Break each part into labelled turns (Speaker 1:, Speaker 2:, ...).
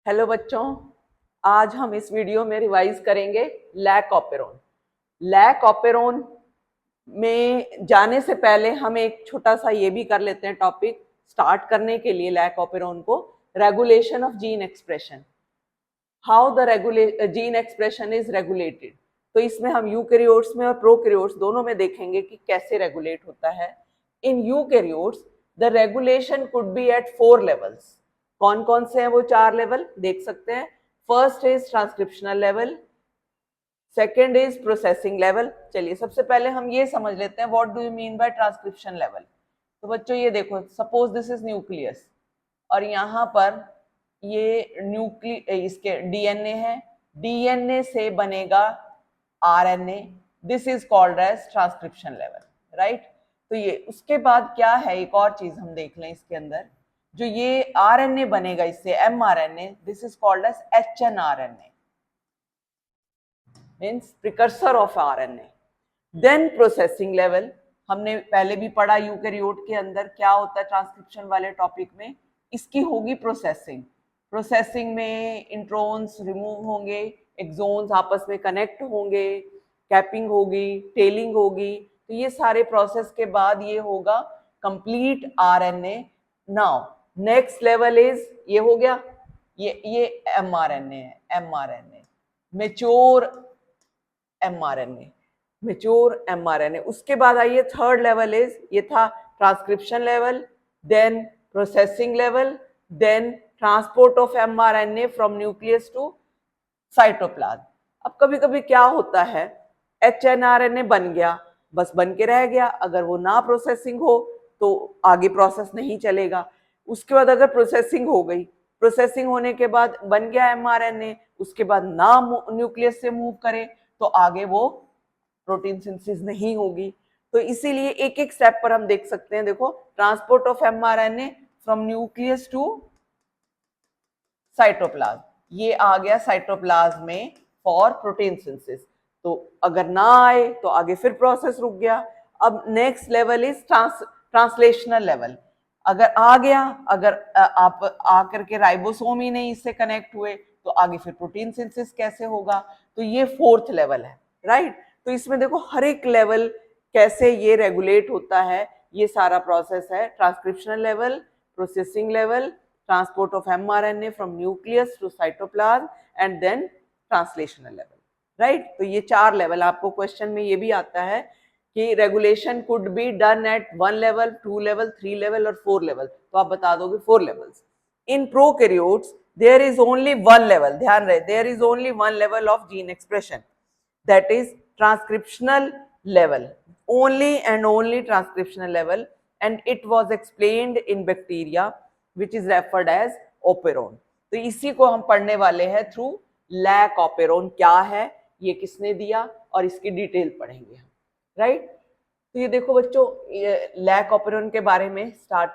Speaker 1: Hello बच्चों, आज हम इस वीडियो में रिवाइज करेंगे लैक ऑपेरोन। लैक ऑपेरोन में जाने से पहले हम एक छोटा सा ये भी कर लेते हैं टॉपिक स्टार्ट करने के लिए लैक ऑपेरोन को, regulation of gene expression, how the gene expression is regulated. तो इसमें हम यूकैरियोट्स में और प्रोकैरियोट्स दोनों में देखेंगे कि कैसे रेगुलेट होता है। In eukaryotes the regulation could be at 4 levels. कौन कौन से हैं वो 4 लेवल देख सकते हैं। First is transcriptional level, second is processing level. चलिए सबसे पहले हम ये समझ लेते हैं what do you mean by transcription level. तो बच्चों ये देखो, सपोज दिस इज न्यूक्लियस और यहाँ पर ये इसके डीएनए है, डीएनए से बनेगा RNA, this is called as transcription level, right. तो ये उसके बाद क्या है, एक और चीज हम देख लें इसके अंदर, जो ये आरएनए बनेगा इससे mRNA, this is called as hnRNA, means precursor of RNA. Then processing level, हमने पहले भी पढ़ा यूकैरियोट के अंदर क्या होता है ट्रांसक्रिप्शन वाले टॉपिक में, इसकी होगी प्रोसेसिंग। प्रोसेसिंग में इंट्रोन्स रिमूव होंगे, एक्सोन्स आपस में कनेक्ट होंगे, कैपिंग होगी, टेलिंग होगी। तो ये सारे प्रोसेस के बाद ये होगा complete RNA. Now next level is, ये हो गया, ये एमआरएनए है, mRNA mature mRNA, mature mRNA. उसके बाद आइए थर्ड लेवल इज, ये था transcription level, then processing level, then transport of mRNA from nucleus to cytoplasm. अब कभी कभी क्या होता है, एचएनआरएनए बन गया, बस बन के रह गया, अगर वो ना प्रोसेसिंग हो तो आगे प्रोसेस नहीं चलेगा। उसके बाद अगर प्रोसेसिंग हो गई, प्रोसेसिंग होने के बाद बन गया एमआरएनए, उसके बाद ना न्यूक्लियस से मूव करे तो आगे वो प्रोटीन सिंथेसिस नहीं होगी। तो इसीलिए एक एक स्टेप पर हम देख सकते हैं, देखो transport of mRNA from nucleus to cytoplasm, ये आ गया साइटोप्लाज्म में फॉर प्रोटीन सिंथेसिस। तो अगर ना आए तो आगे फिर प्रोसेस रुक गया। अब next level is translational level, अगर आ गया, अगर आप आकर के राइबोसोम ही नहीं इससे कनेक्ट हुए तो आगे फिर प्रोटीन सिंथेसिस कैसे होगा। तो ये फोर्थ लेवल है, राइट। तो इसमें देखो हर एक लेवल कैसे ये रेगुलेट होता है, ये सारा प्रोसेस है। Transcriptional level, processing level, transport of mRNA from nucleus to cytoplasm and then translational level, right. तो ये 4 लेवल, आपको क्वेश्चन में ये भी आता है कि regulation could be done at 1 level, 2 level, 3 level और 4 लेवल, तो आप बता दोगे 4 levels. In prokaryotes there is only 1 level, ध्यान रहे, there is only 1 level of gene expression, that is transcriptional level, only and only transcriptional level, and it was explained in bacteria which is referred as operon। तो इसी को हम पढ़ने वाले हैं through lack operon, क्या है, ये किसने दिया, और इसकी डिटेल पढ़ेंगे हम, राइट। तो ये देखो बच्चों, लैक ऑपेरोन के बारे में स्टार्ट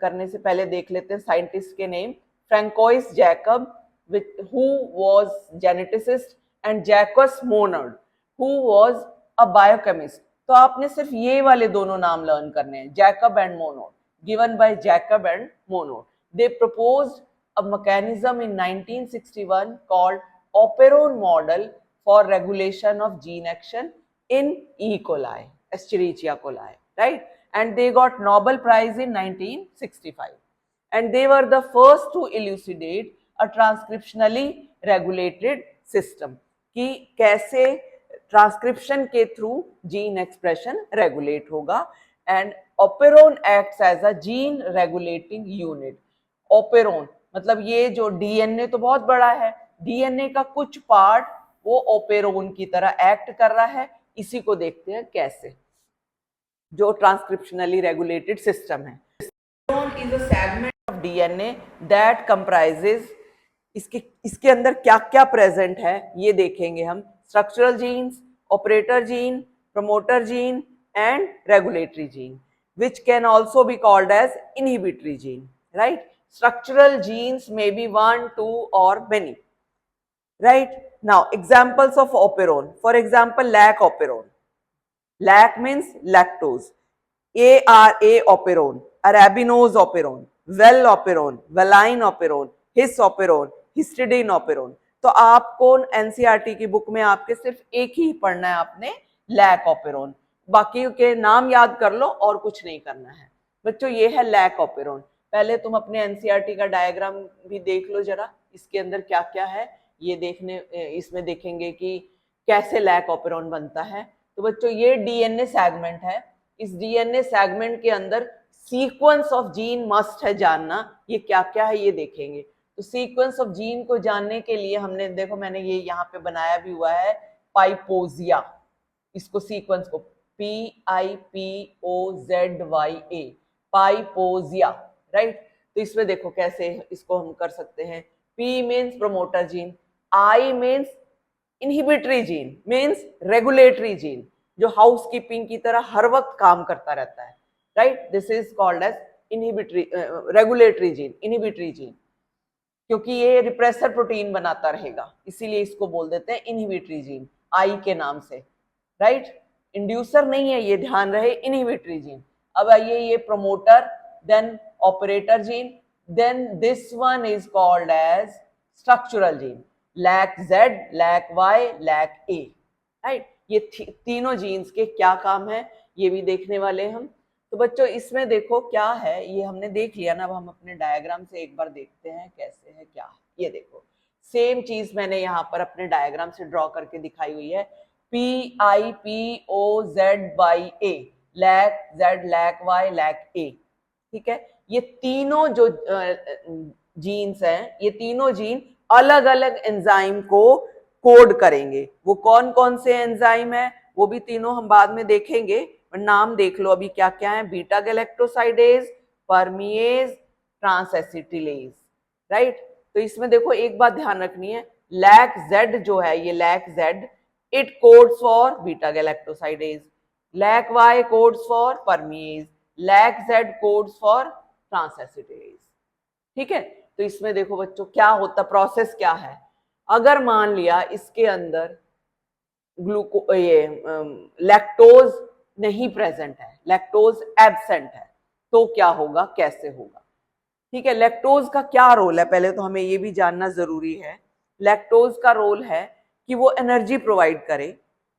Speaker 1: करने से पहले देख लेते हैं साइंटिस्ट के name. François Jacob, who was geneticist, and Jacques Monod, who was a biochemist। तो आपने सिर्फ ये वाले दोनों नाम लर्न करने हैं, Jacob and Monod, given by Jacob and Monod. They proposed a mechanism in 1961 called operon model for regulation of gene action in E. coli, Escherichia coli, right? And they got Nobel Prize in 1965, and they were the first to elucidate a transcriptionally regulated system, कि कैसे transcription के through gene expression regulate होगा। And operon acts as a gene regulating unit. Operon मतलब ये जो DNA तो बहुत बड़ा है, डीएनए का कुछ पार्ट वो ओपेरोन की तरह एक्ट कर रहा है। इसी को देखते हैं कैसे, जो ट्रांसक्रिप्शनली रेगुलेटेड सिस्टम है। is a segment of DNA that comprises, इसके अंदर क्या क्या प्रेजेंट है ये देखेंगे हम। Structural genes, operator gene, promoter gene and regulatory gene, which can also be called as inhibitory gene, right? Structural genes may be 1, 2 or many, right? Now examples of operon, for example lac operon. Lac means lactose, ARA operon, arabinose operon, well operon, valine operon, his operon, histidine operon. तो आपको NCERT की book में आपके सिर्फ एक ही पढ़ना है आपने, लैक ऑपेरोन, बाकी के नाम याद कर लो और कुछ नहीं करना है बच्चों। ये है लैक ऑपेरोन। पहले तुम अपने एनसीईआरटी का डायग्राम भी देख लो जरा, इसके अंदर क्या क्या है ये देखने, इसमें देखेंगे कि कैसे लैक ऑपेरोन बनता है। तो बच्चों ये डीएनए सेगमेंट है, इस डीएनए सेगमेंट के अंदर सीक्वेंस ऑफ जीन मस्ट है जानना, ये क्या क्या है ये देखेंगे। तो सीक्वेंस ऑफ जीन को जानने के लिए हमने देखो, मैंने ये यहाँ पे बनाया भी हुआ है पाइपोजिया, इसको सीक्वेंस को PIPOZYA, पाइपोजिया, राइट। तो इसमें देखो कैसे इसको हम कर सकते हैं। P means promoter gene, I means inhibitory gene, means regulatory gene, जो हाउसकीपिंग की तरह हर वक्त काम करता रहता है, right. This is called as inhibitory, regulatory gene, inhibitory gene, क्योंकि ये रिप्रेसर प्रोटीन बनाता रहेगा, इसीलिए इसको बोल देते हैं इनहिबिटरी जीन, आई के नाम से, राइट। इंड्यूसर नहीं है ये, ध्यान रहे, इनहिबिटरी जीन। अब आइए ये promoter, then operator gene, then this one is called as structural gene, lac Z, lac Y, lac A, right. ये तीनों जीन्स के क्या काम है ये भी देखने वाले हम। तो बच्चों इसमें देखो क्या है, ये हमने देख लिया ना, अब हम अपने डायग्राम से एक बार देखते हैं कैसे है क्या है। ये देखो सेम चीज मैंने यहाँ पर अपने डायग्राम से ड्रॉ करके दिखाई हुई है, PIPOZYA, lac Z, lac Y, lac A, ठीक है। ये तीनों जो जीन्स हैं, ये तीनों जीन अलग अलग एंजाइम को कोड करेंगे। वो कौन कौन से एंजाइम है वो भी तीनों हम बाद में देखेंगे, नाम देख लो अभी क्या क्या है। Beta galactosidase, permease, transacetylase, right. तो इसमें देखो एक बात ध्यान रखनी है, लैक जेड जो है, ये lac Z, it codes for beta galactosidase, lac Y codes for permease, lac Z codes for transacetylase, ठीक है। तो इसमें देखो बच्चों क्या होता, प्रोसेस क्या है। अगर मान लिया इसके अंदर ग्लूको ये लैक्टोज नहीं प्रेजेंट है, लैक्टोज एब्सेंट है, तो क्या होगा, कैसे होगा, ठीक है। लैक्टोज का क्या रोल है पहले तो हमें ये भी जानना जरूरी है। लैक्टोज का रोल है कि वो एनर्जी प्रोवाइड करे,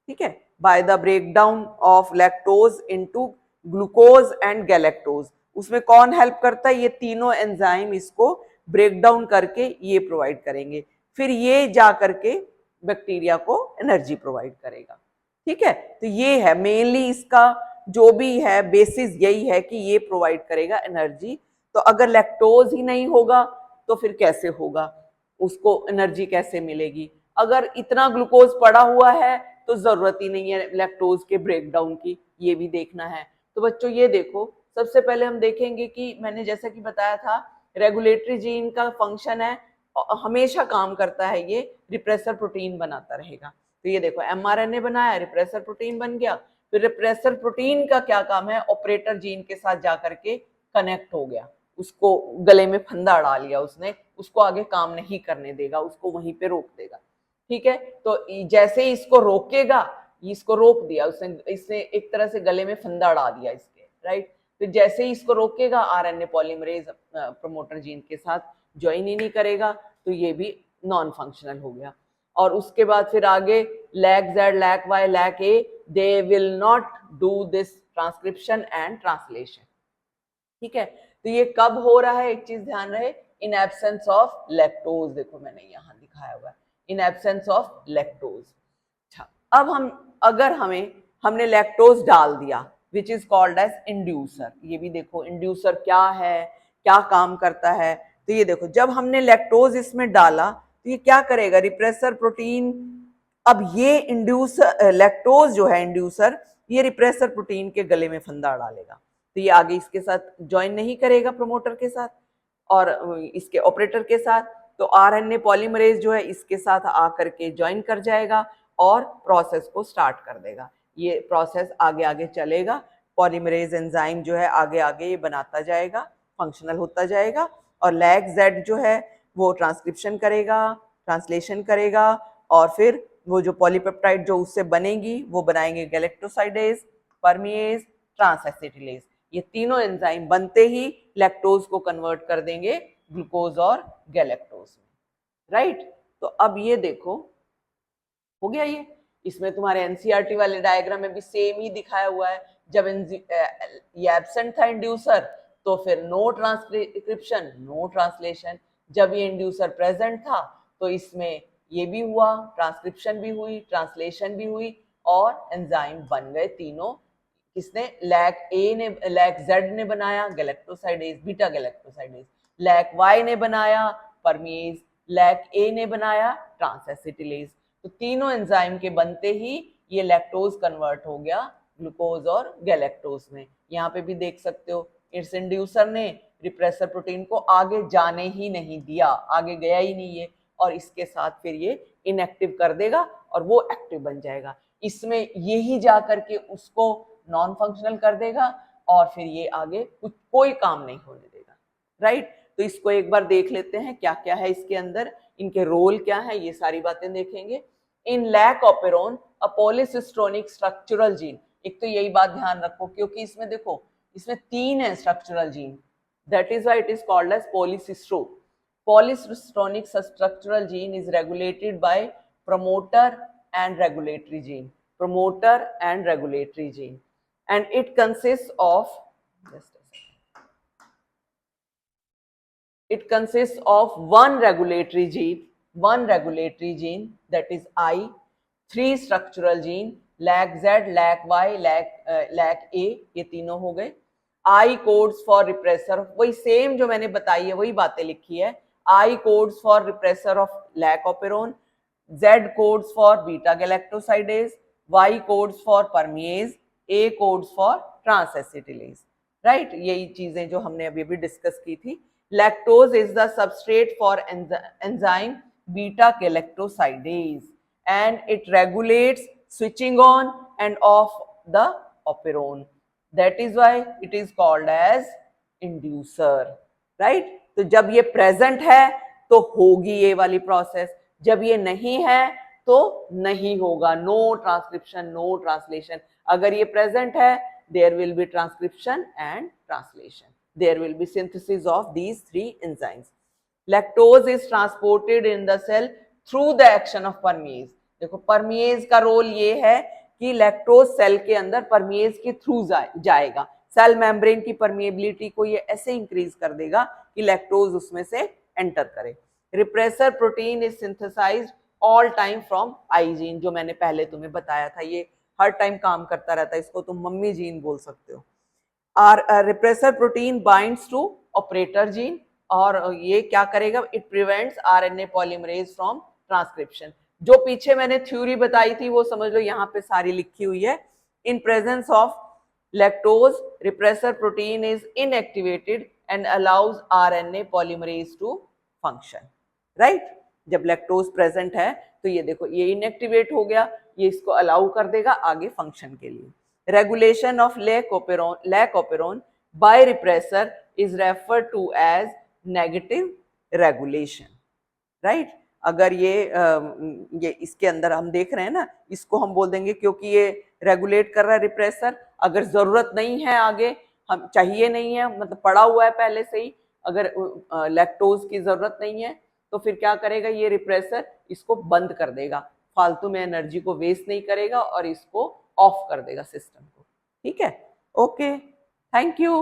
Speaker 1: ठीक है, by the breakdown of lactose into glucose and galactose. उसमें कौन हेल्प करता है, ये तीनों एंजाइम इसको ब्रेक डाउन करके ये प्रोवाइड करेंगे, फिर ये जा करके बैक्टीरिया को एनर्जी प्रोवाइड करेगा, ठीक है। तो ये है मेनली इसका जो भी है बेसिस, यही है कि ये प्रोवाइड करेगा एनर्जी। तो अगर लैक्टोज ही नहीं होगा तो फिर कैसे होगा, उसको एनर्जी कैसे मिलेगी। अगर इतना ग्लूकोज पड़ा हुआ है तो जरूरत ही नहीं है लैक्टोज के ब्रेकडाउन की, ये भी देखना है। तो बच्चों ये देखो, सबसे पहले हम देखेंगे कि मैंने जैसा कि बताया था रेगुलेटरी जीन का फंक्शन है, हमेशा काम करता है, ये रिप्रेसर प्रोटीन बनाता रहेगा। तो ये देखो एमआरएनए बनाया, रिप्रेसर प्रोटीन बन गया, फिर रिप्रेसर प्रोटीन का क्या काम है, ऑपरेटर जीन के साथ जाकर के कनेक्ट हो गया, उसको गले में फंदा डाल लिया उसने, उसको आगे काम नहीं करने देगा, उसको वहीं पे रोक देगा, ठीक है। तो जैसे ही इसको रोकेगा, इसको रोक दिया उसने, इसने एक तरह से गले में फंदा डाल दिया इसके, राइट। फिर जैसे ही इसको रोकेगा आरएनए पॉलीमरेज प्रमोटर जीन के साथ ज्वाइन ही नहीं करेगा, तो ये भी नॉन फंक्शनल हो गया। और उसके बाद फिर आगे lac Z, lac Y, lac A, they will not do this transcription and translation, ठीक है। तो ये कब हो रहा है, एक चीज ध्यान रहे, इन एब्सेंस ऑफ लैक्टोज, देखो मैंने यहाँ दिखाया हुआ है, इन एब्सेंस ऑफ लैक्टोज। अच्छा, अब अगर हमने लैक्टोज डाल दिया which is called as inducer, ये भी देखो इंड्यूसर क्या है, क्या काम करता है। तो ये देखो जब हमने लैक्टोज इसमें डाला तो ये क्या करेगा, रिप्रेसर प्रोटीन, अब ये इंड्यूसर लैक्टोज जो है इंड्यूसर, ये रिप्रेसर प्रोटीन के गले में फंदा डालेगा, तो ये आगे इसके साथ ज्वाइन नहीं करेगा प्रमोटर के साथ और इसके ऑपरेटर के साथ, तो आरएनए पॉलीमरेज जो है इसके साथ आकर के ज्वाइन कर जाएगा और प्रोसेस को स्टार्ट कर देगा। ये प्रोसेस आगे आगे चलेगा, पॉलीमरेज एंजाइम जो है आगे आगे ये बनाता जाएगा, फंक्शनल होता जाएगा, और लैक जेड जो है वो ट्रांसक्रिप्शन करेगा, ट्रांसलेशन करेगा, और फिर वो जो पॉलीपेप्टाइड जो उससे बनेगी वो बनाएंगे गैलेक्टोसाइडेज, परमिएज, ट्रांसएसिटिलेज। ये तीनों एंजाइम बनते ही लैक्टोज को कन्वर्ट कर देंगे ग्लूकोज और गैलेक्टोज में, राइट। तो अब ये देखो हो गया ये, इसमें तुम्हारे एनसीईआरटी वाले डायग्राम में भी सेम ही दिखाया हुआ है। जब ये एब्सेंट था इंड्यूसर तो फिर नो ट्रांसक्रिप्शन नो ट्रांसलेशन, जब ये इंड्यूसर प्रेजेंट था तो इसमें ये भी हुआ, ट्रांसक्रिप्शन भी हुई, ट्रांसलेशन भी हुई और एंजाइम बन गए तीनों। किसने? लैक ए ने, लैक जेड ने बनाया galactosidase beta galactosidase, lac Y ने बनाया परमीज, लैक ए ने बनाया ट्रांसएसिटिलेज। तो तीनों एंजाइम के बनते ही ये लैक्टोज कन्वर्ट हो गया ग्लूकोज और गैलेक्टोज में। यहाँ पे भी देख सकते हो इस इंड्यूसर ने रिप्रेसर प्रोटीन को आगे जाने ही नहीं दिया, आगे गया ही नहीं ये, और इसके साथ फिर ये इनएक्टिव कर देगा और वो एक्टिव बन जाएगा। इसमें यही जा करके उसको नॉन फंक्शनल कर देगा और फिर ये आगे कुछ कोई काम नहीं होने देगा, राइट। तो इसको एक बार देख लेते हैं क्या क्या है इसके अंदर, इनके रोल क्या है, ये सारी बातें देखेंगे। इन लैक ऑपेरोन अ पॉलीसिस्टोनिक स्ट्रक्चरल जीन, एक तो यही बात ध्यान रखो क्योंकि इसमें देखो इसमें 3 है structural gene, that is why it is called as पॉलीसिस्टो। Polysystonic structural gene is regulated by promoter and regulatory gene. Promoter and regulatory gene. And it consists of, it consists of one regulatory gene that is I, 3 structural gene, LAC Z, LAC Y, LAC A, ये तीनों हो गए। I codes for repressor, वही same जो मैंने बताई है वही बातें लिखी है। I codes for repressor of lac operon, Z codes for beta galactosidase, Y codes for permease, A codes for transacetylase, right. यही चीजें जो हमने अभी डिस्कस की थी। Lactose is the substrate for enzyme beta galactosidase and it regulates switching on and off the operon, that is why it is called as inducer, right. तो जब ये प्रेजेंट है तो होगी ये वाली प्रोसेस, जब ये नहीं है तो नहीं होगा, नो ट्रांसक्रिप्शन नो ट्रांसलेशन। अगर ये प्रेजेंट है there will be transcription and translation, there will be synthesis of these 3 enzymes. Lactose is transported in the cell through the action of permease. देखो permease का रोल ये है कि lactose cell के अंदर परमिएज के थ्रू जाएगा, सेल मेम्ब्रेन की परमिएबिलिटी को ये ऐसे इंक्रीज कर देगा कि लैक्टोज उसमें से एंटर करे। Repressor protein is synthesised all time from I gene, जो मैंने पहले तुम्हें बताया था, ये हर टाइम काम करता रहता है, इसको तुम मम्मी जीन बोल सकते हो। Are repressor protein binds to operator gene, और ये क्या करेगा? It prevents RNA polymerase from transcription. जो पीछे मैंने थ्योरी बताई थी वो समझ लो यहाँ पे सारी लिखी हुई है। In presence of lactose repressor protein is inactivated and allows RNA polymerase to function, right. जब लैक्टोज प्रेजेंट है तो ये देखो ये इनएक्टिवेट हो गया, ये इसको अलाउ कर देगा आगे फंक्शन के लिए। Regulation of lac operon by repressor is refer to as negative regulation, right. अगर ये इसके अंदर हम देख रहे हैं ना, इसको हम बोल देंगे क्योंकि ये रेगुलेट कर रहा है रिप्रेसर। अगर जरूरत नहीं है आगे, हम चाहिए नहीं है, मतलब पड़ा हुआ है पहले से ही, अगर लैक्टोज की जरूरत नहीं है तो फिर क्या करेगा ये रिप्रेसर? इसको बंद कर देगा, फालतू में एनर्जी को वेस्ट नहीं करेगा और इसको ऑफ कर देगा सिस्टम को, ठीक है। Okay, thank you.